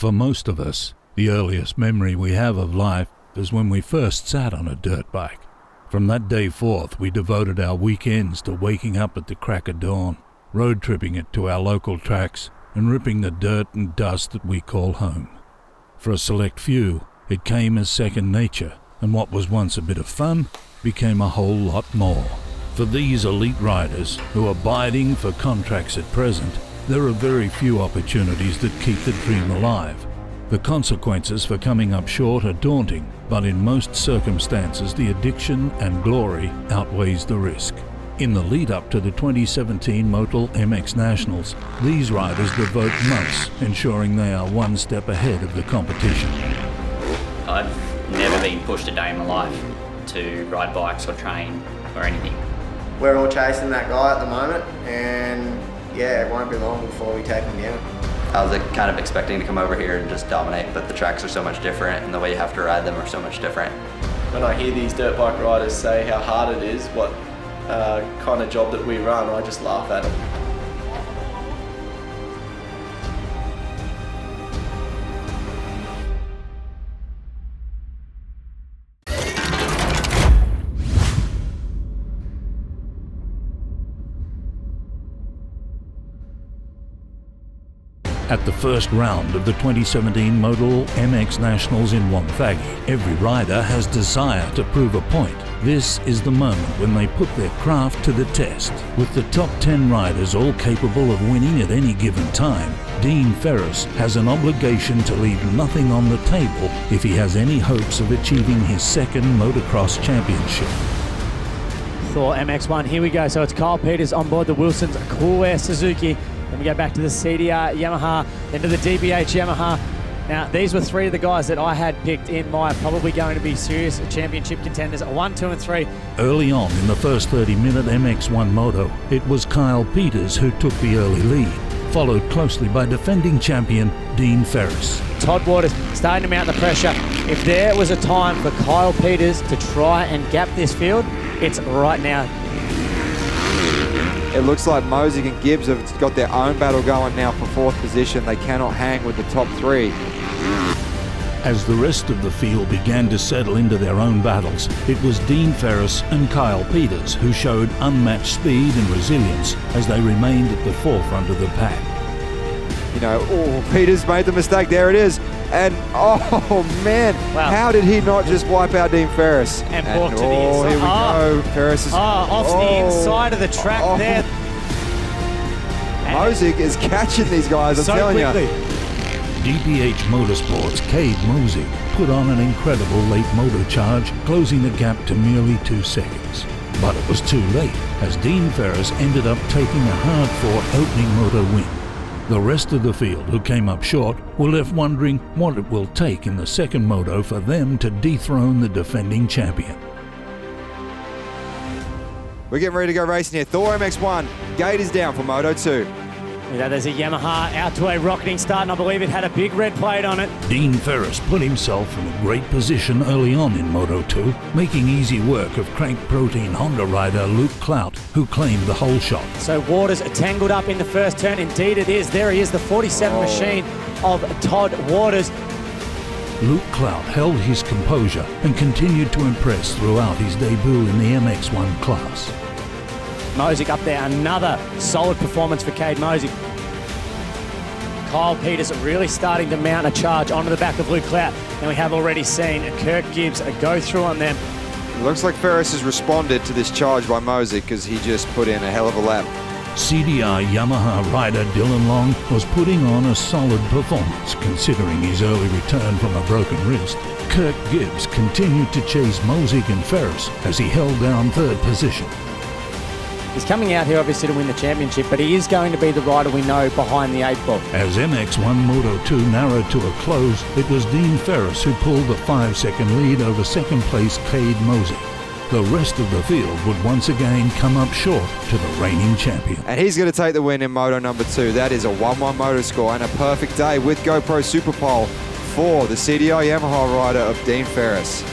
For most of us, the earliest memory we have of life is when we first sat on a dirt bike. From that day forth, we devoted our weekends to waking up at the crack of dawn, road tripping it to our local tracks, and ripping the dirt and dust that we call home. For a select few, it came as second nature, and what was once a bit of fun became a whole lot more. For these elite riders who are biding for contracts at present, there are very few opportunities that keep the dream alive. The consequences for coming up short are daunting, but in most circumstances the addiction and glory outweighs the risk. In the lead up to the 2017 Motul MX Nationals, these riders devote months ensuring they are one step ahead of the competition. I've never been pushed a day in my life to ride bikes or train or anything. We're all chasing that guy at the moment, and yeah, it won't be long before we take him down. I was kind of expecting to come over here and just dominate, but the tracks are so much different and the way you have to ride them are so much different. When I hear these dirt bike riders say how hard it is, what kind of job that we run, I just laugh at them. At the first round of the 2017 Motul MX Nationals in Wodonga, every rider has desire to prove a point. This is the moment when they put their craft to the test. With the top 10 riders all capable of winning at any given time, Dean Ferris has an obligation to leave nothing on the table if he has any hopes of achieving his second Motocross Championship. Thor MX1, here we go. So it's Kyle Peters on board the Wilson's Coolware Suzuki. Then we go back to the CDR Yamaha, then to the DBH Yamaha. Now, these were three of the guys that I had picked in my probably going to be serious championship contenders at 1, 2, and 3. Early on in the first 30-minute MX1 moto, it was Kyle Peters who took the early lead, followed closely by defending champion Dean Ferris. Todd Waters starting to mount the pressure. If there was a time for Kyle Peters to try and gap this field, it's right now. It looks like Mosiq and Gibbs have got their own battle going now for fourth position. They cannot hang with the top three. As the rest of the field began to settle into their own battles, it was Dean Ferris and Kyle Peters who showed unmatched speed and resilience as they remained at the forefront of the pack. You know, Peters made the mistake. There it is. And, oh, man, wow. How did he not just wipe out Dean Ferris? And walk to the inside. Here we go. Ferris is... off the inside of the track there. Mosiq is catching these guys, I'm telling you. DPH Motorsports' Cade Mosiq put on an incredible late moto charge, closing the gap to merely 2 seconds. But it was too late, as Dean Ferris ended up taking a hard-fought opening moto win. The rest of the field, who came up short, were left wondering what it will take in the second moto for them to dethrone the defending champion. We're getting ready to go racing here. Thor MX1, gate is down for Moto 2. Yeah, there's a Yamaha out to a rocketing start, and I believe it had a big red plate on it. Dean Ferris put himself in a great position early on in Moto 2, making easy work of crank protein Honda rider Luke Clout, who claimed the whole shot. So Waters tangled up in the first turn. Indeed it is. There he is, the 47 machine of Todd Waters. Luke Clout held his composure and continued to impress throughout his debut in the MX1 class. Mosiq up there, another solid performance for Cade Mosiq. Kyle Peters really starting to mount a charge onto the back of Luke Clout. And we have already seen Kirk Gibbs go through on them. It looks like Ferris has responded to this charge by Mosiq because he just put in a hell of a lap. CDR Yamaha rider Dylan Long was putting on a solid performance considering his early return from a broken wrist. Kirk Gibbs continued to chase Mosiq and Ferris as he held down third position. He's coming out here obviously to win the championship, but he is going to be the rider we know behind the 8 ball. As MX1 Moto 2 narrowed to a close, it was Dean Ferris who pulled the 5-second lead over second place Cade Mosiq. The rest of the field would once again come up short to the reigning champion. And he's going to take the win in Moto number 2. That is a 1-1 moto score and a perfect day with GoPro Super Pole for the CDI Yamaha rider of Dean Ferris.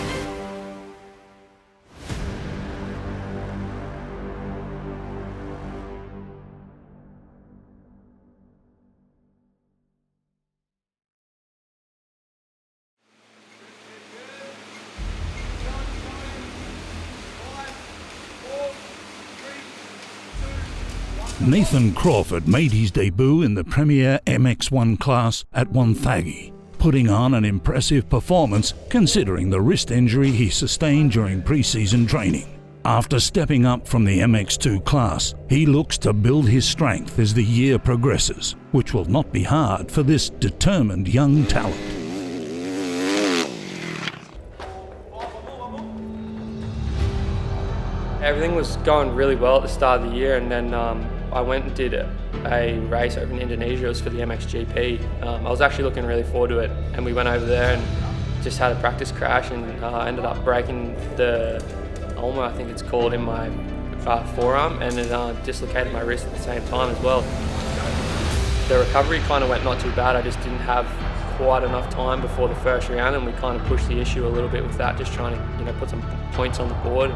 Nathan Crawford made his debut in the Premier MX1 class at Wodonga, putting on an impressive performance considering the wrist injury he sustained during pre-season training. After stepping up from the MX2 class, he looks to build his strength as the year progresses, which will not be hard for this determined young talent. Everything was going really well at the start of the year, and then I went and did a race over in Indonesia. It was for the MXGP. I was actually looking really forward to it, and we went over there and just had a practice crash, and ended up breaking the ulna, I think it's called, in my forearm, and it dislocated my wrist at the same time as well. The recovery kind of went not too bad. I just didn't have quite enough time before the first round, and we kind of pushed the issue a little bit with that, just trying to put some points on the board.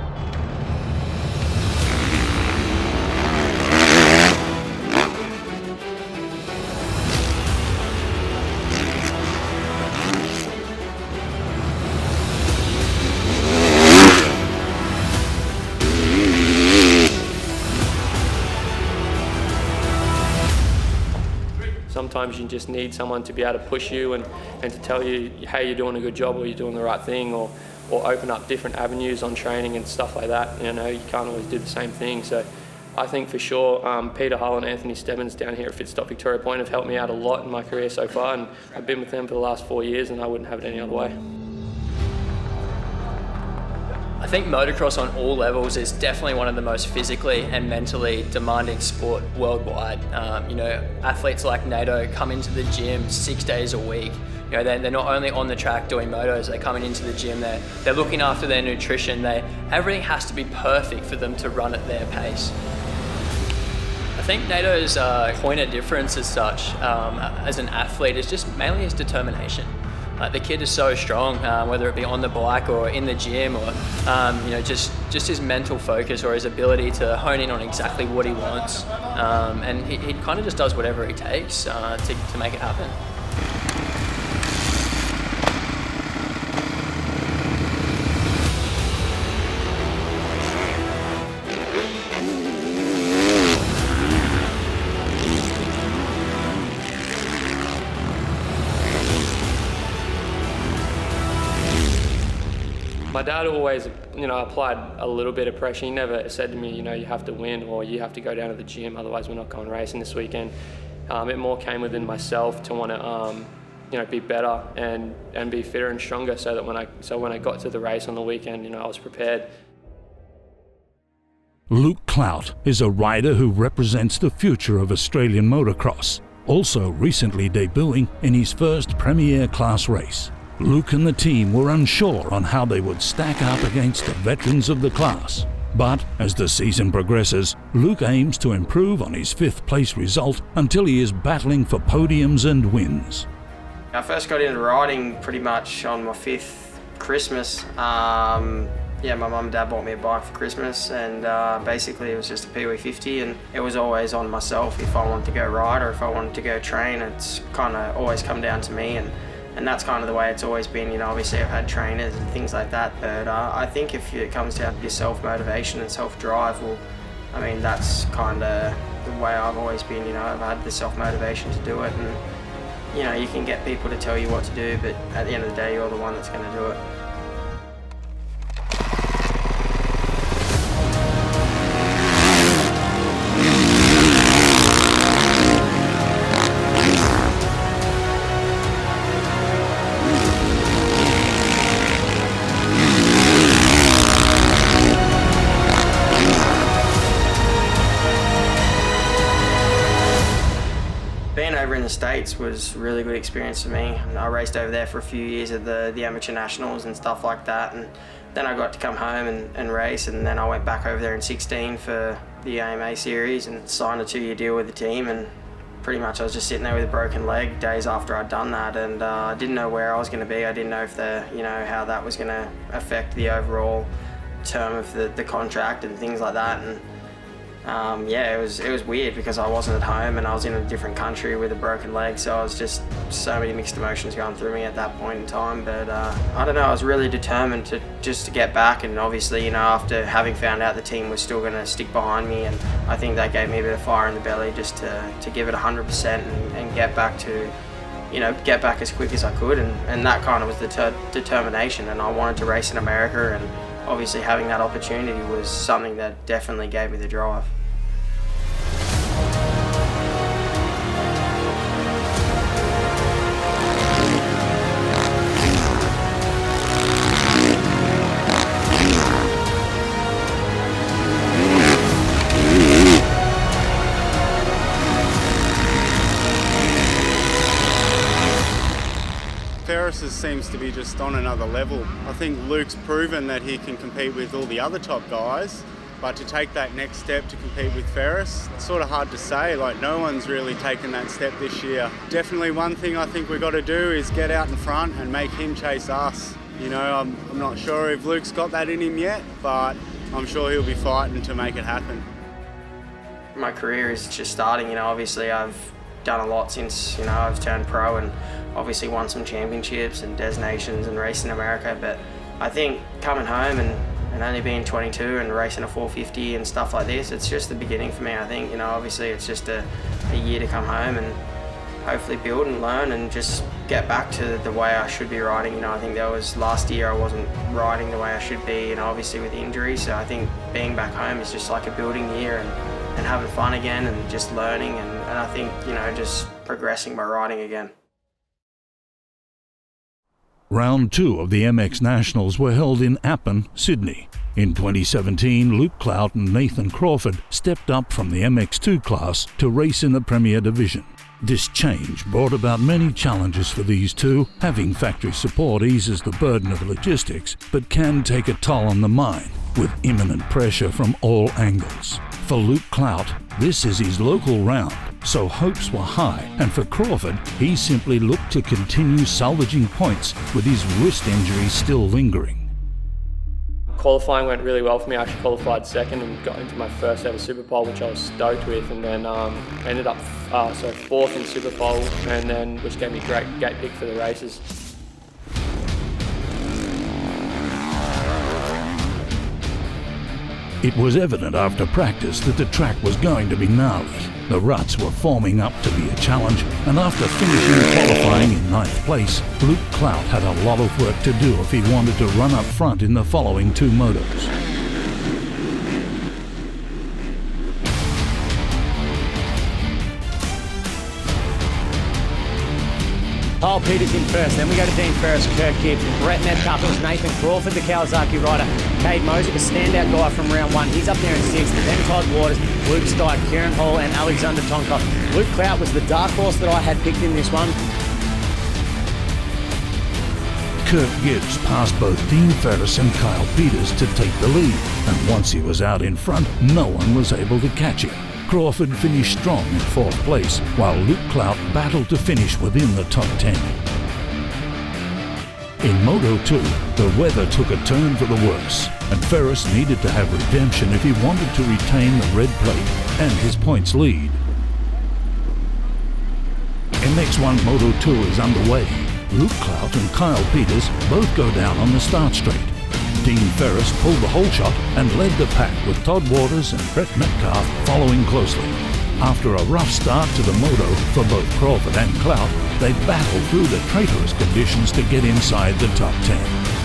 Sometimes you just need someone to be able to push you and to tell you, hey, you're doing a good job, or you're doing the right thing, or open up different avenues on training and stuff like that. You can't always do the same thing. So I think for sure, Peter Hull and Anthony Stebbins down here at Fitstop Victoria Point have helped me out a lot in my career so far, and I've been with them for the last 4 years, and I wouldn't have it any other way. I think motocross on all levels is definitely one of the most physically and mentally demanding sport worldwide. Athletes like Nato come into the gym 6 days a week. They're not only on the track doing motos, they're coming into the gym, they're looking after their nutrition, everything has to be perfect for them to run at their pace. I think Nato's point of difference as such, as an athlete, is just mainly his determination. The kid is so strong, whether it be on the bike or in the gym, or just his mental focus or his ability to hone in on exactly what he wants, and he kind of just does whatever it takes to make it happen. My dad always, applied a little bit of pressure. He never said to me, you have to win, or you have to go down to the gym, otherwise we're not going racing this weekend. It more came within myself to want to, be better and be fitter and stronger, so that when I got to the race on the weekend, I was prepared. Luke Clout is a rider who represents the future of Australian motocross, also recently debuting in his first Premier Class race. Luke and the team were unsure on how they would stack up against the veterans of the class. But as the season progresses, Luke aims to improve on his 5th place result until he is battling for podiums and wins. I first got into riding pretty much on my 5th Christmas. My mum and dad bought me a bike for Christmas, and basically it was just a Pee-wee 50, and it was always on myself if I wanted to go ride or if I wanted to go train. It's kind of always come down to me, and that's kind of the way it's always been. Obviously I've had trainers and things like that, but I think if it comes down to your self-motivation and self-drive, that's kind of the way I've always been. I've had the self-motivation to do it, and you can get people to tell you what to do, but at the end of the day, you're the one that's going to do it. Being over in the States was a really good experience for me. I raced over there for a few years at the Amateur Nationals and stuff like that, and then I got to come home and race, and then I went back over there in 16 for the AMA series and signed a 2-year deal with the team, and pretty much I was just sitting there with a broken leg days after I'd done that, and I didn't know where I was going to be. I didn't know if how that was going to affect the overall term of the contract and things like that. And yeah, it was weird because I wasn't at home and I was in a different country with a broken leg, so I was just so many mixed emotions going through me at that point in time. But I don't know, I was really determined to get back, and obviously, you know, after having found out the team was still going to stick behind me, and I think that gave me a bit of fire in the belly just to give it 100% and get back to, you know, get back as quick as I could, and that kind of was the determination. And I wanted to race in America, and obviously having that opportunity was something that definitely gave me the drive. Seems to be just on another level. I think Luke's proven that he can compete with all the other top guys, but to take that next step to compete with Ferris, it's sort of hard to say. Like, no one's really taken that step this year. Definitely one thing I think we've got to do is get out in front and make him chase us. You know, I'm not sure if Luke's got that in him yet, but I'm sure he'll be fighting to make it happen. My career is just starting, you know. Obviously I've done a lot since, you know, I've turned pro, and obviously won some championships and Des Nations and raced in America. But I think coming home and only being 22 and racing a 450 and stuff like this, it's just the beginning for me. I think, you know, obviously it's just a year to come home and hopefully build and learn and just get back to the way I should be riding. You know, I think that was last year I wasn't riding the way I should be, you know, obviously with injuries. So I think being back home is just like a building year and having fun again and just learning and I think, you know, just progressing my riding again. Round 2 of the MX Nationals were held in Appin, Sydney. In 2017, Luke Clout and Nathan Crawford stepped up from the MX2 class to race in the Premier Division. This change brought about many challenges for these two. Having factory support eases the burden of logistics, but can take a toll on the mind, with imminent pressure from all angles. For Luke Clout, this is his local round, so hopes were high, and for Crawford, he simply looked to continue salvaging points with his wrist injury still lingering. Qualifying went really well for me. I actually qualified second and got into my first ever Super Pole, which I was stoked with, and then ended up fourth in Super Pole, and then which gave me a great gate pick for the races. It was evident after practice that the track was going to be gnarly. The ruts were forming up to be a challenge, and after finishing qualifying in 9th place, Luke Clout had a lot of work to do if he wanted to run up front in the following 2 motos. Kyle Peters in first, then we go to Dean Ferris, Kirk Gibbs, Brett Metcalf, it was Nathan Crawford, the Kawasaki rider, Cade Mosiq, a standout guy from round 1, he's up there in 6th, then Todd Waters, Luke Steig, Kieran Hall and Alexander Tonkov. Luke Clout was the dark horse that I had picked in this one. Kirk Gibbs passed both Dean Ferris and Kyle Peters to take the lead, and once he was out in front, no one was able to catch him. Crawford finished strong in 4th place, while Luke Clout battled to finish within the top 10. In Moto 2, the weather took a turn for the worse, and Ferris needed to have redemption if he wanted to retain the red plate and his points lead. MX1 Moto 2 is underway. Luke Clout and Kyle Peters both go down on the start straight. Dean Ferris pulled the whole shot and led the pack, with Todd Waters and Brett Metcalf following closely. After a rough start to the moto for both Crawford and Clout, they battled through the traitorous conditions to get inside the top 10.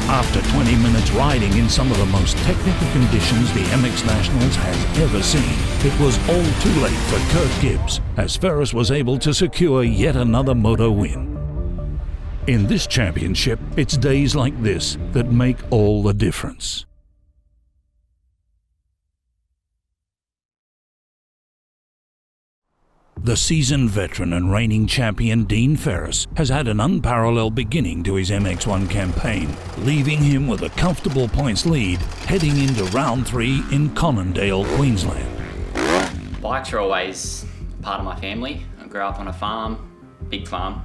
After 20 minutes riding in some of the most technical conditions the MX Nationals has ever seen, it was all too late for Kirk Gibbs, as Ferris was able to secure yet another moto win. In this championship, it's days like this that make all the difference. The seasoned veteran and reigning champion Dean Ferris has had an unparalleled beginning to his MX1 campaign, leaving him with a comfortable points lead heading into round 3 in Conondale, Queensland. Bikes are always part of my family. I grew up on a farm, big farm.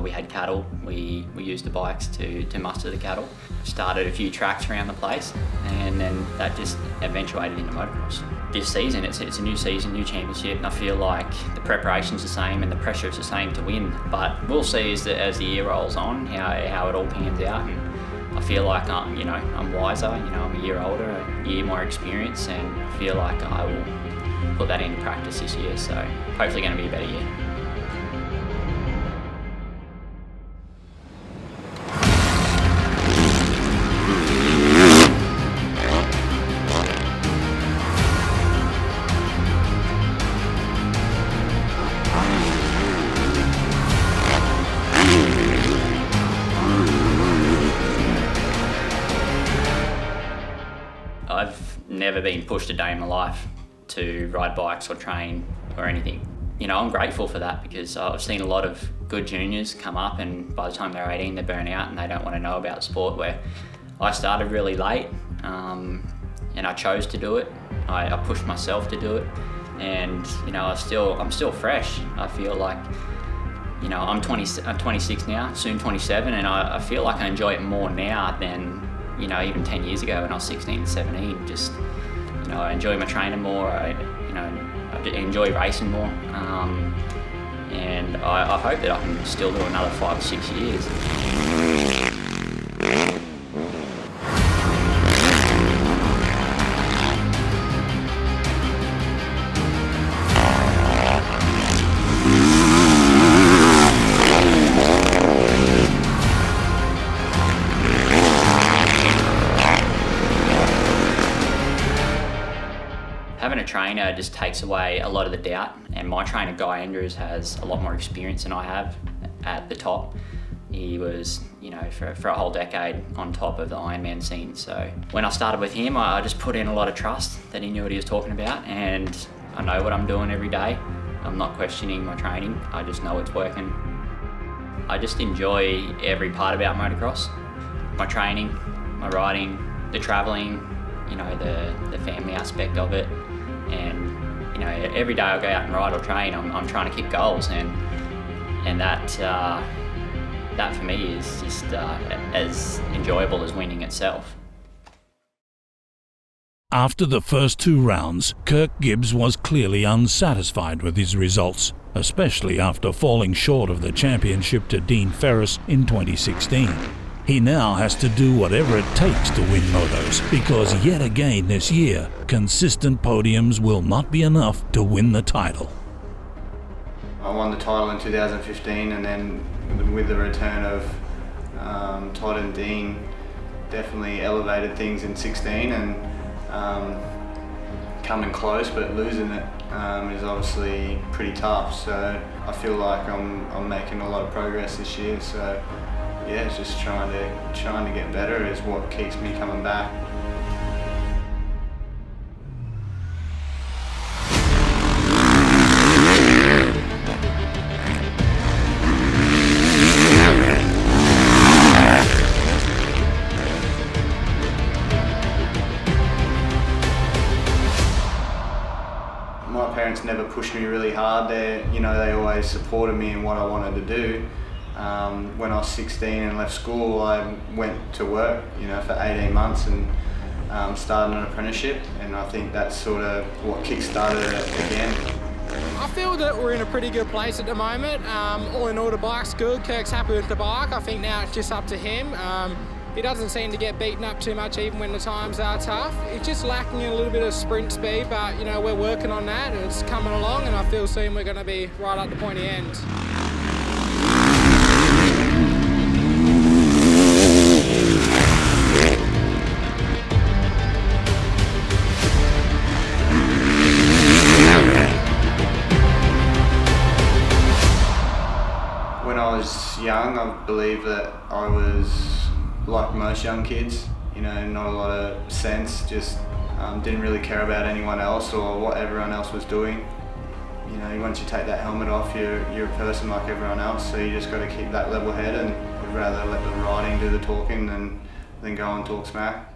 We had cattle. We used the bikes to muster the cattle. Started a few tracks around the place, and then that just eventuated into motocross. this season, it's a new season, new championship, and I feel like the preparation's the same and the pressure is the same to win. But we'll see as the year rolls on how it all pans out. And I feel like I'm wiser. I'm a year older, a year more experience, and I feel like I will put that into practice this year. So hopefully, going to be a better year. I've never been pushed a day in my life to ride bikes or train or anything. I'm grateful for that, because I've seen a lot of good juniors come up and by the time they're 18 they burn out and they don't want to know about sport, where I started really late and I chose to do it. I pushed myself to do it, and I'm still fresh. I feel like I'm 26 now, soon 27, and I feel like I enjoy it more now than even 10 years ago when I was 16 and 17. Just, I enjoy my training more. I enjoy racing more. And I hope that I can still do another 5 or 6 years. Having a trainer just takes away a lot of the doubt, and my trainer Guy Andrews has a lot more experience than I have at the top. He was, for a whole decade on top of the Ironman scene. So when I started with him, I just put in a lot of trust that he knew what he was talking about, and I know what I'm doing every day. I'm not questioning my training, I just know it's working. I just enjoy every part about motocross. My training, my riding, the traveling, the family aspect of it. And every day I go out and ride or train, I'm trying to kick goals, and that for me is just as enjoyable as winning itself. After the first 2 rounds, Kirk Gibbs was clearly unsatisfied with his results, especially after falling short of the championship to Dean Ferris in 2016. He now has to do whatever it takes to win motos, because yet again this year, consistent podiums will not be enough to win the title. I won the title in 2015, and then with the return of Todd and Dean, definitely elevated things in 16, and coming close but losing it is obviously pretty tough. So I feel like I'm making a lot of progress this year. So yeah, it's just trying to get better is what keeps me coming back. My parents never pushed me really hard. They always supported me in what I wanted to do. When I was 16 and left school, I went to work, for 18 months and started an apprenticeship, and I think that's sort of what kick-started it again. I feel that we're in a pretty good place at the moment. All in all, the bike's good. Kirk's happy with the bike. I think now it's just up to him. He doesn't seem to get beaten up too much even when the times are tough. He's just lacking in a little bit of sprint speed, but we're working on that and it's coming along, and I feel soon we're going to be right at the pointy end. When I was young, I believe that I was like most young kids, not a lot of sense, just didn't really care about anyone else or what everyone else was doing. Once you take that helmet off, you're a person like everyone else, so you just got to keep that level head, and would rather let the riding do the talking than go and talk smack.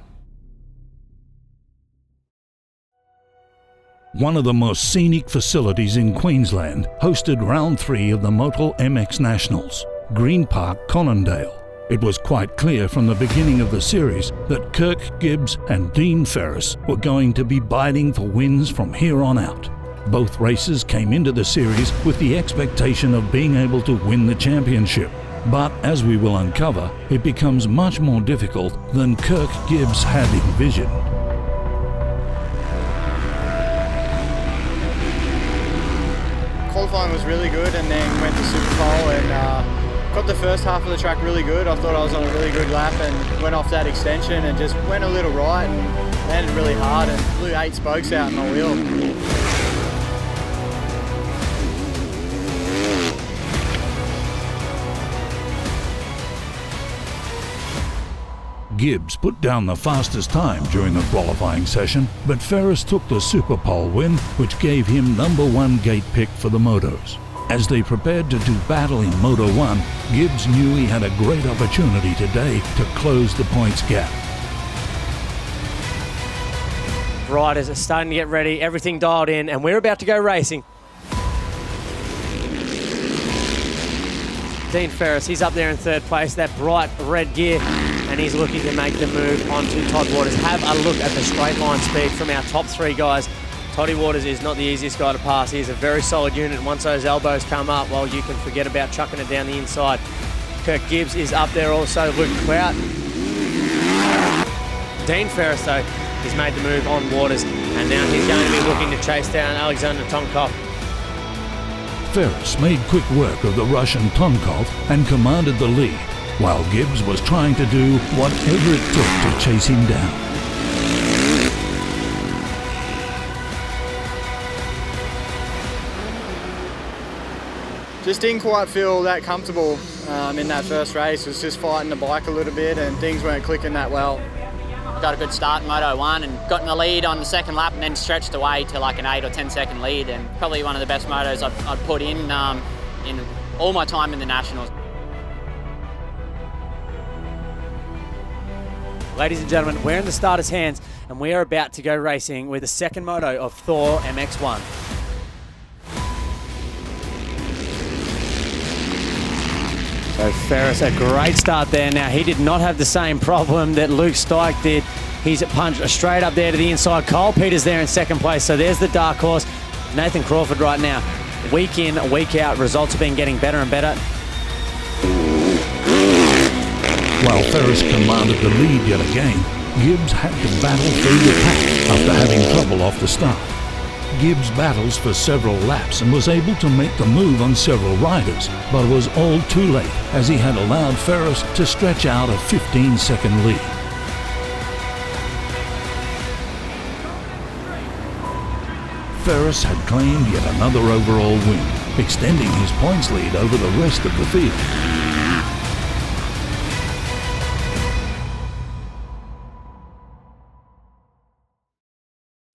One of the most scenic facilities in Queensland hosted round 3 of the Motul MX Nationals, Green Park, Conondale. It was quite clear from the beginning of the series that Kirk Gibbs and Dean Ferris were going to be biting for wins from here on out. Both races came into the series with the expectation of being able to win the championship. But as we will uncover, it becomes much more difficult than Kirk Gibbs had envisioned. Qualifying was really good, and then went to Super Bowl and got the first half of the track really good. I thought I was on a really good lap and went off that extension and just went a little right and landed really hard and blew 8 spokes out in my wheel. Gibbs put down the fastest time during the qualifying session, but Ferris took the Super Pole win, which gave him #1 gate pick for the motos. As they prepared to do battle in Moto 1, Gibbs knew he had a great opportunity today to close the points gap. Riders are starting to get ready, everything dialed in, and we're about to go racing. Dean Ferris, he's up there in 3rd place, that bright red gear, and he's looking to make the move onto Todd Waters. Have a look at the straight line speed from our top 3 guys. Toddy Waters is not the easiest guy to pass. He's a very solid unit, and once those elbows come up, well, you can forget about chucking it down the inside. Kirk Gibbs is up there also, Luke Clout. Dean Ferris, though, he's made the move on Waters, and now he's going to be looking to chase down Alexander Tonkov. Ferris made quick work of the Russian Tonkov and commanded the lead, while Gibbs was trying to do whatever it took to chase him down. Just didn't quite feel that comfortable in that first race. Was just fighting the bike a little bit and things weren't clicking that well. Got a good start in Moto 1 and got in the lead on the second lap and then stretched away to like an 8 or 10 second lead, and probably one of the best motos I'd put in all my time in the Nationals. Ladies and gentlemen, we're in the starter's hands and we are about to go racing with the second moto of Thor MX1. So Ferris, a great start there. Now, he did not have the same problem that Luke Stike did. He's punched straight up there to the inside. Cole Peters there in 2nd place. So there's the dark horse, Nathan Crawford right now. Week in, week out, results have been getting better and better. While Ferris commanded the lead yet again, Gibbs had to battle through the pack after having trouble off the start. Gibbs battles for several laps and was able to make the move on several riders, but was all too late as he had allowed Ferris to stretch out a 15-second lead. Ferris had claimed yet another overall win, extending his points lead over the rest of the field.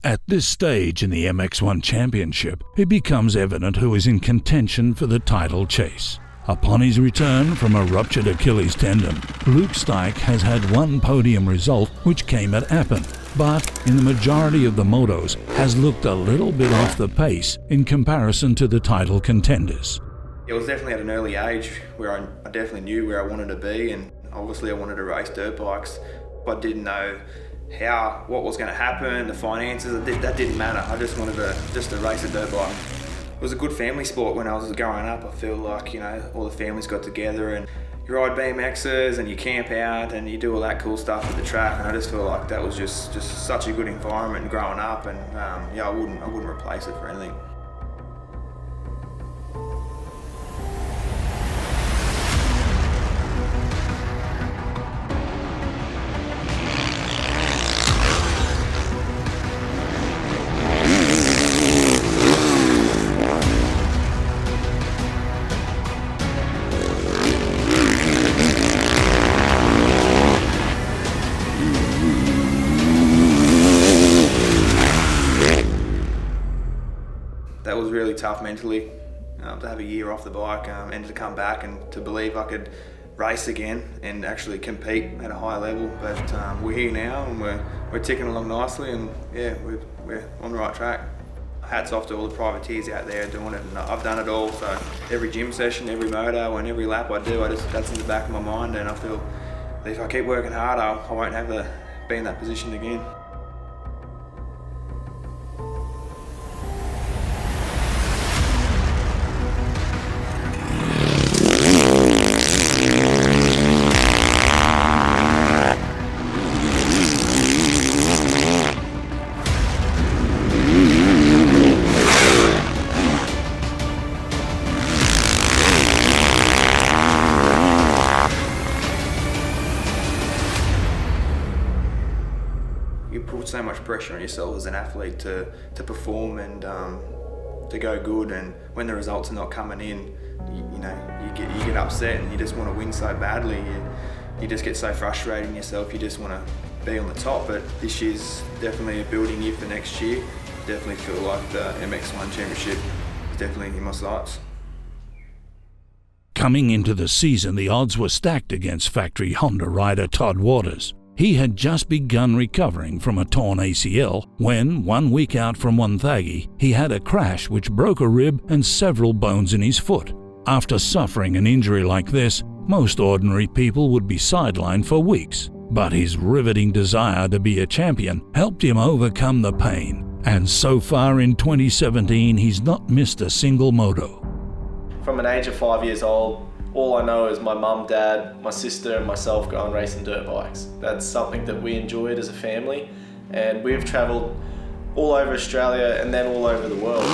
At this stage in the MX1 Championship, it becomes evident who is in contention for the title chase. Upon his return from a ruptured Achilles tendon, Luke Stike has had one podium result, which came at Appin, but in the majority of the motos has looked a little bit off the pace in comparison to the title contenders. It was definitely at an early age where I definitely knew where I wanted to be, and obviously I wanted to race dirt bikes, but didn't know what was going to happen, the finances. That didn't matter. I just wanted to race a dirt bike. It was a good family sport when I was growing up. I feel like, you know, all the families got together and you ride BMXs and you camp out and you do all that cool stuff at the track, and I just feel like that was just such a good environment growing up, and yeah, I wouldn't replace it for anything. That was really tough mentally, to have a year off the bike and to come back and to believe I could race again and actually compete at a high level. But we're here now and we're ticking along nicely, and yeah, we're on the right track. hats off to all the privateers out there doing it, and I've done it all. So every gym session, every moto, and every lap I do, that's in the back of my mind, and I feel that if I keep working hard, I won't have to be in that position again. So much pressure on yourself as an athlete to perform and to go good, and when the results are not coming in, you get upset and you just want to win so badly. You just get so frustrated in yourself. You just want to be on the top. But this year's definitely a building year for next year. Definitely feel like the MX1 Championship is definitely in my sights. Coming into the season, the odds were stacked against factory Honda rider Todd Waters. He had just begun recovering from a torn ACL when, 1 week out from Wodonga, he had a crash which broke a rib and several bones in his foot. After suffering an injury like this, most ordinary people would be sidelined for weeks, but his riveting desire to be a champion helped him overcome the pain, and so far in 2017 he's not missed a single moto. From an age of 5 years old, all I know is my mum, dad, my sister and myself going racing dirt bikes. That's something that we enjoyed as a family, and we've travelled all over Australia and then all over the world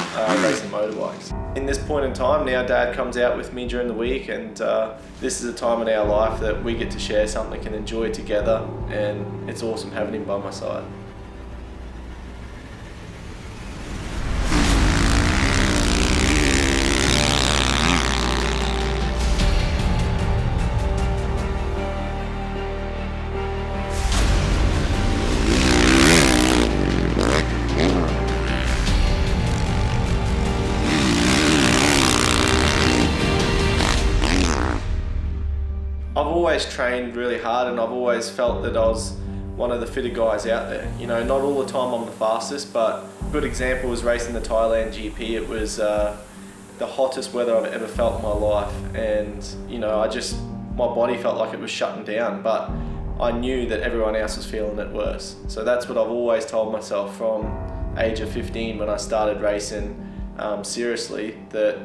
racing motorbikes. In this point in time, now Dad comes out with me during the week, and this is a time in our life that we get to share something and enjoy together, and it's awesome having him by my side. I've always trained really hard, and I've always felt that I was one of the fitter guys out there. You know, not all the time I'm the fastest, but a good example was racing the Thailand GP. It was the hottest weather I've ever felt in my life, and you know, my body felt like it was shutting down, but I knew that everyone else was feeling it worse. So that's what I've always told myself from age of 15 when I started racing seriously, that,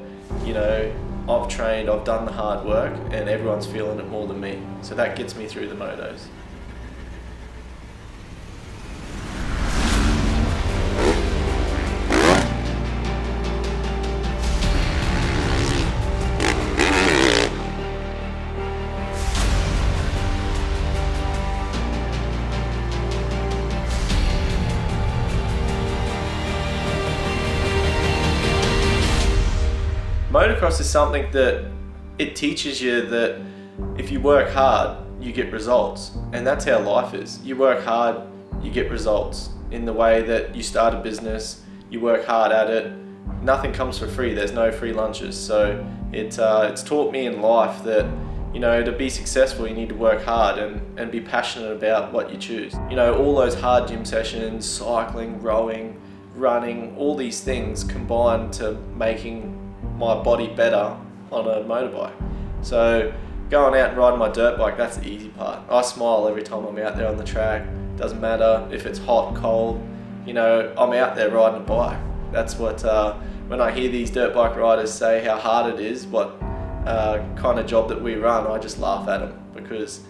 you know, I've trained, I've done the hard work, and everyone's feeling it more than me. So that gets me through the motos. Motocross is something that it teaches you that if you work hard, you get results. And that's how life is. You work hard, you get results. In the way that you start a business, you work hard at it. Nothing comes for free. There's no free lunches. So it's taught me in life that, you know, to be successful, you need to work hard and be passionate about what you choose. You know, all those hard gym sessions, cycling, rowing, running, all these things combine to making my body better on a motorbike. So going out and riding my dirt bike, that's the easy part. I smile every time I'm out there on the track. Doesn't matter if it's hot, cold, you know, I'm out there riding a bike. That's what, when I hear these dirt bike riders say how hard it is, what kind of job that we run, I just laugh at them, because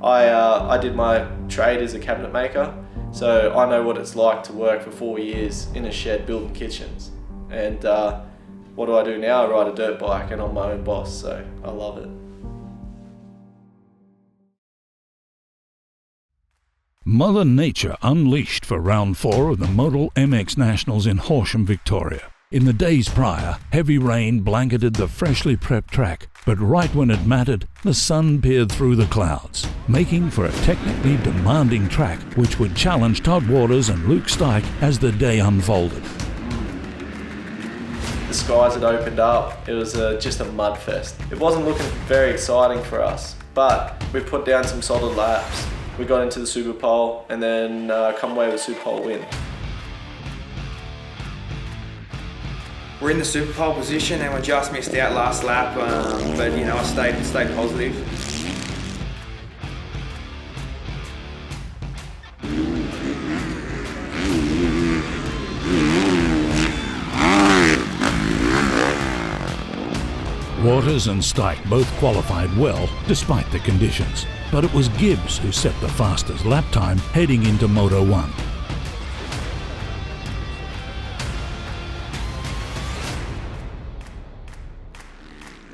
I did my trade as a cabinet maker, so I know what it's like to work for 4 years in a shed building kitchens. And what do I do now? I ride a dirt bike and I'm my own boss, so I love it. Mother Nature unleashed for round 4 of the Motul MX Nationals in Horsham, Victoria. In the days prior, heavy rain blanketed the freshly prepped track, but right when it mattered, the sun peered through the clouds, making for a technically demanding track which would challenge Todd Waters and Luke Stike as the day unfolded. The skies had opened up. It was just a mudfest. It wasn't looking very exciting for us, but we put down some solid laps. We got into the Super Pole and then come away with a Super Pole win. we're in the super pole position and we just missed out last lap, but you know, I stayed positive. Waters and Stike both qualified well despite the conditions, but it was Gibbs who set the fastest lap time heading into Moto 1.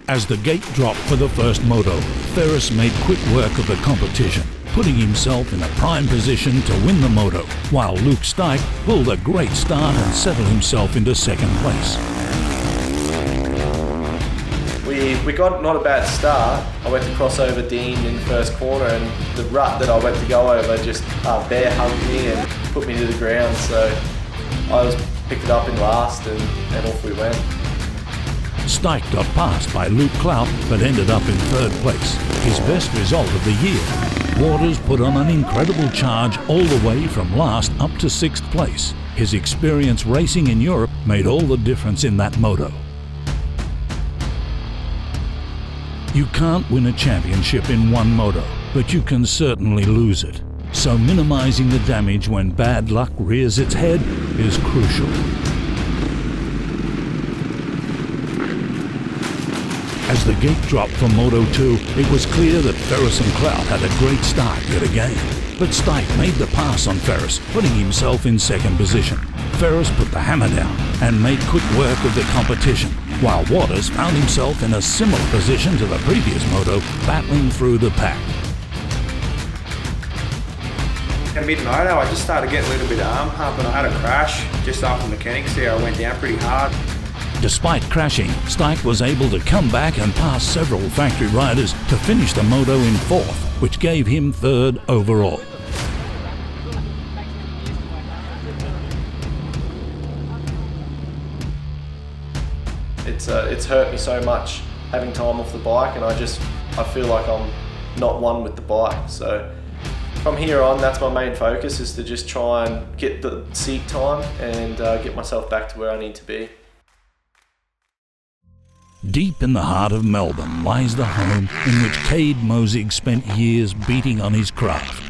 As the gate dropped for the first moto, Ferris made quick work of the competition, putting himself in a prime position to win the moto, while Luke Stike pulled a great start and settled himself into second place. We got not a bad start. I went to cross over Dean in the first corner, and the rut that I went to go over just bear hugged me and put me to the ground, so I picked it up in last and off we went. Stike got passed by Luke Clout but ended up in third place, his best result of the year. Waters put on an incredible charge all the way from last up to sixth place. His experience racing in Europe made all the difference in that moto. You can't win a championship in one moto, but you can certainly lose it. So minimizing the damage when bad luck rears its head is crucial. As the gate dropped for Moto 2, it was clear that Ferris and Clout had a great start yet again. But Stike made the pass on Ferris, putting himself in second position. Ferris put the hammer down and made quick work of the competition, while Waters found himself in a similar position to the previous moto, battling through the pack. In mid-moto, I just started getting a little bit of arm pump and I had a crash just after mechanics there. I went down pretty hard. Despite crashing, Stike was able to come back and pass several factory riders to finish the moto in fourth, which gave him third overall. It's hurt me so much having time off the bike, and I feel like I'm not one with the bike. So from here on, that's my main focus, is to just try and get the seat time and get myself back to where I need to be. Deep in the heart of Melbourne lies the home in which Cade Mosiq spent years beating on his craft.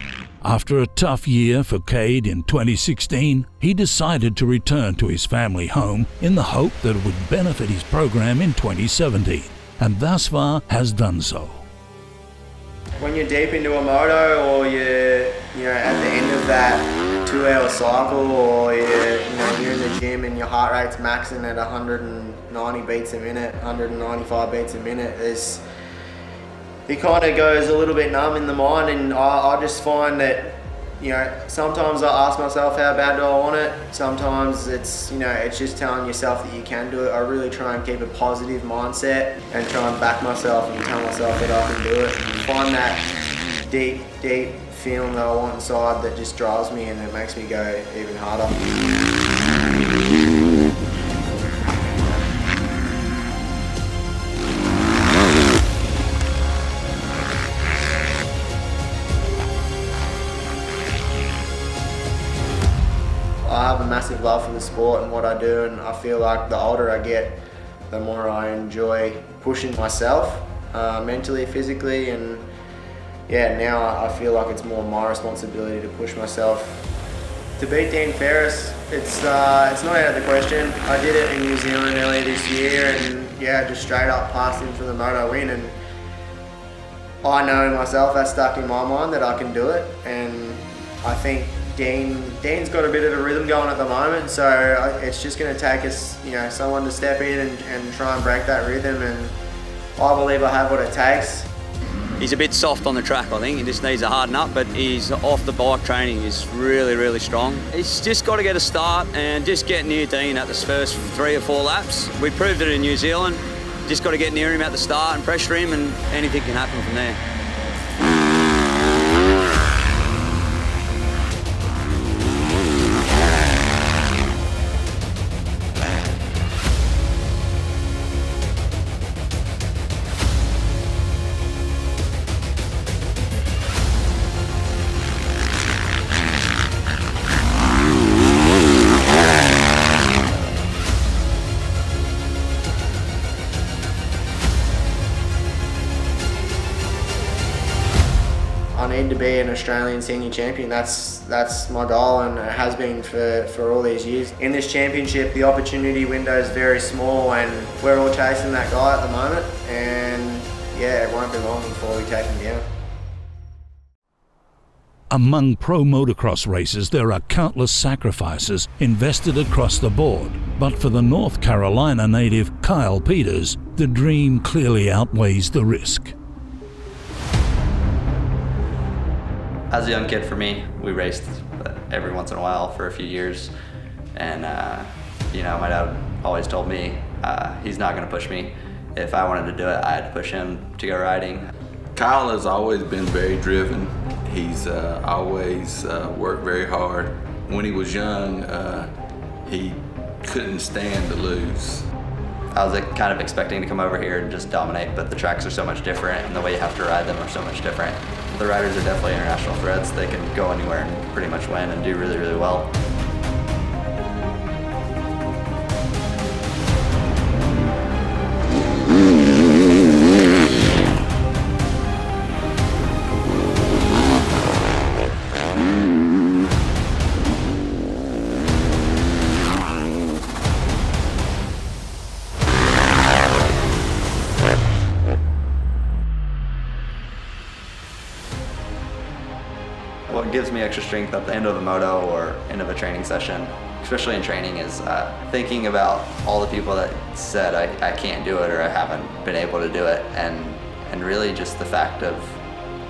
After a tough year for Cade in 2016, he decided to return to his family home in the hope that it would benefit his program in 2017, and thus far has done so. When you're deep into a moto, or you're at the end of that 2-hour cycle, or you're in the gym and your heart rate's maxing at 190 beats a minute, 195 beats a minute, it kind of goes a little bit numb in the mind, and I just find that, sometimes I ask myself, how bad do I want it? Sometimes it's just telling yourself that you can do it. I really try and keep a positive mindset and try and back myself and tell myself that I can do it. And find that deep feeling that I want inside that just drives me, and it makes me go even harder. I have a massive love for the sport and what I do, and I feel like the older I get, the more I enjoy pushing myself mentally, physically, and now I feel like it's more my responsibility to push myself. To beat Dean Ferris, it's not out of the question. I did it in New Zealand earlier this year, and just straight up passed him for the moto win, and I know myself, that's stuck in my mind that I can do it, and I think Dean's got a bit of a rhythm going at the moment, so it's just going to take us, someone to step in and try and break that rhythm, and I believe I have what it takes. He's a bit soft on the track, I think. He just needs to harden up, but he's off the bike training is really, really strong. He's just got to get a start and just get near Dean at the first 3 or 4 laps. We proved it in New Zealand. Just got to get near him at the start and pressure him, and anything can happen from there. I need to be an Australian senior champion. That's my goal, and it has been for all these years. In this championship, the opportunity window is very small, and we're all chasing that guy at the moment, and yeah, it won't be long before we take him down. Among pro motocross races, there are countless sacrifices invested across the board. But for the North Carolina native Kyle Peters, the dream clearly outweighs the risk. As a young kid for me, we raced every once in a while for a few years. And, you know, my dad always told me he's not going to push me. If I wanted to do it, I had to push him to go riding. Kyle has always been very driven. He's always worked very hard. When he was young, he couldn't stand to lose. I was kind of expecting to come over here and just dominate, but the tracks are so much different and the way you have to ride them are so much different. The riders are definitely international threats. They can go anywhere and pretty much win and do really, really well. What gives me extra strength at the end of a moto or end of a training session, especially in training, is thinking about all the people that said I can't do it or I haven't been able to do it, and really just the fact of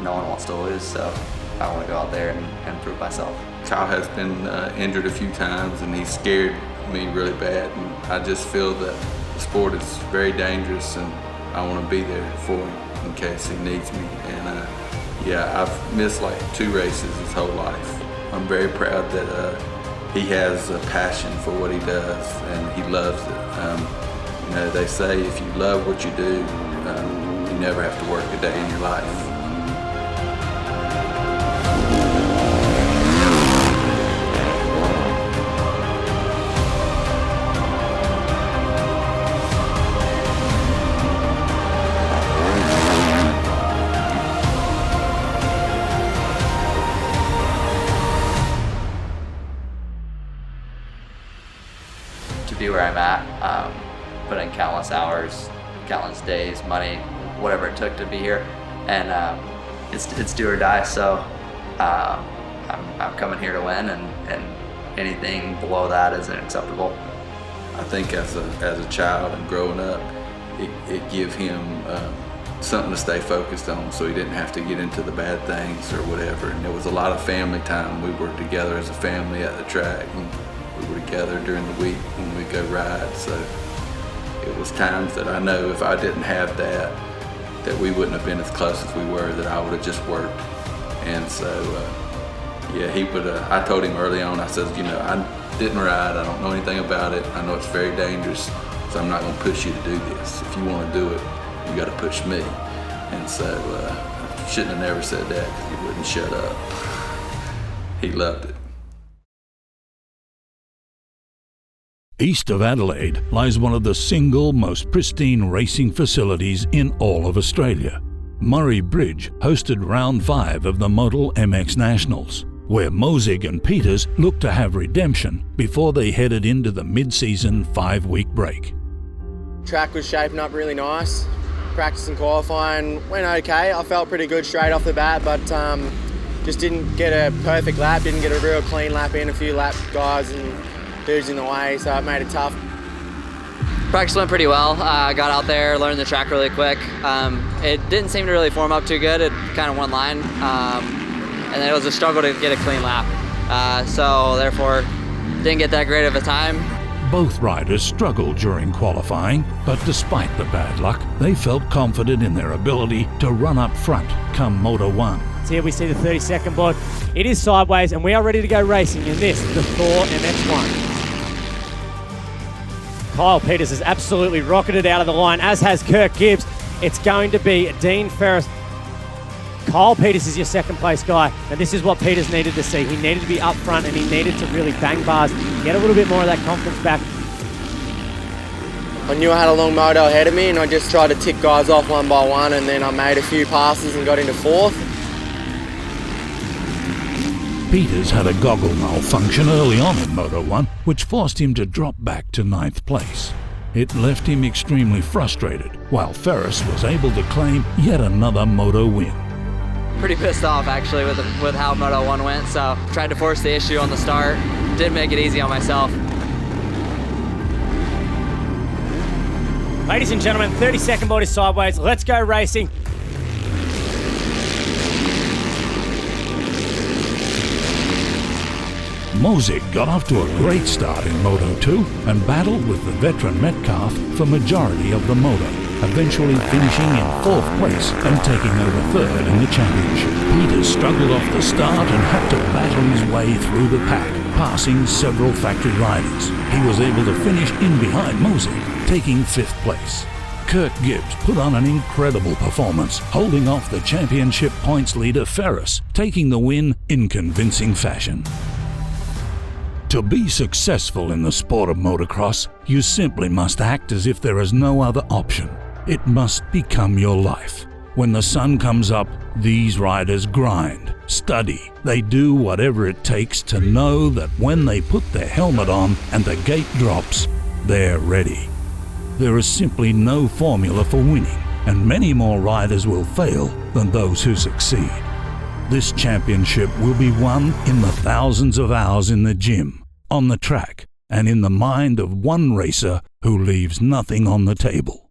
no one wants to lose, so I want to go out there and prove myself. Kyle has been injured a few times and he scared me really bad, and I just feel that the sport is very dangerous and I want to be there for him in case he needs me. And yeah, I've missed like 2 races his whole life. I'm very proud that he has a passion for what he does and he loves it. You know, they say if you love what you do, you never have to work a day in your life. To be where I'm at, put in countless hours, countless days, money, whatever it took to be here, and it's do or die. So I'm coming here to win, and anything below that isn't acceptable. I think as a child and growing up, it gave him something to stay focused on, so he didn't have to get into the bad things or whatever. And there was a lot of family time. We were together as a family at the track, and we were together during the week when we go ride. So it was times that I know if I didn't have that we wouldn't have been as close as we were, that I would have just worked. And so yeah, he would. I told him early on, I said, you know, I didn't ride, I don't know anything about it, I know it's very dangerous, so I'm not going to push you to do this. If you want to do it, you got to push me. And so I shouldn't have never said that, because he wouldn't shut up. He loved it. East of Adelaide lies one of the single most pristine racing facilities in all of Australia. Murray Bridge hosted round 5 of the Motul MX Nationals, where Mosiq and Peters looked to have redemption before they headed into the mid-season 5-week break. Track was shaping up really nice. Practice and qualifying went okay. I felt pretty good straight off the bat, but just didn't get a perfect lap, didn't get a real clean lap in, a few lap guys and dudes in the way, so it made it tough. Practice went pretty well. I got out there, learned the track really quick. It didn't seem to really form up too good. It kind of one line, and then it was a struggle to get a clean lap. So therefore, didn't get that great of a time. Both riders struggled during qualifying, but despite the bad luck, they felt confident in their ability to run up front come Moto 1. So here we see the 30-second board. It is sideways, and we are ready to go racing in this, the Thor MX1. Kyle Peters has absolutely rocketed out of the line, as has Kirk Gibbs. It's going to be Dean Ferris. Kyle Peters is your second place guy, and this is what Peters needed to see. He needed to be up front, and he needed to really bang bars, get a little bit more of that confidence back. I knew I had a long moto ahead of me, and I just tried to tick guys off one by one, and then I made a few passes and got into 4th. Peters had a goggle malfunction early on in Moto 1, which forced him to drop back to 9th place. It left him extremely frustrated, while Ferris was able to claim yet another Moto win. Pretty pissed off actually with how Moto 1 went, so tried to force the issue on the start. Didn't make it easy on myself. Ladies and gentlemen, 30-second board is sideways. Let's go racing. Mosiq got off to a great start in Moto 2 and battled with the veteran Metcalf for majority of the Moto, eventually finishing in 4th place and taking over 3rd in the championship. Peters struggled off the start and had to battle his way through the pack, passing several factory riders. He was able to finish in behind Mosiq, taking 5th place. Kirk Gibbs put on an incredible performance, holding off the championship points leader Ferris, taking the win in convincing fashion. To be successful in the sport of motocross, you simply must act as if there is no other option. It must become your life. When the sun comes up, these riders grind, study. They do whatever it takes to know that when they put their helmet on and the gate drops, they're ready. There is simply no formula for winning, and many more riders will fail than those who succeed. This championship will be won in the thousands of hours in the gym, on the track, and in the mind of one racer who leaves nothing on the table.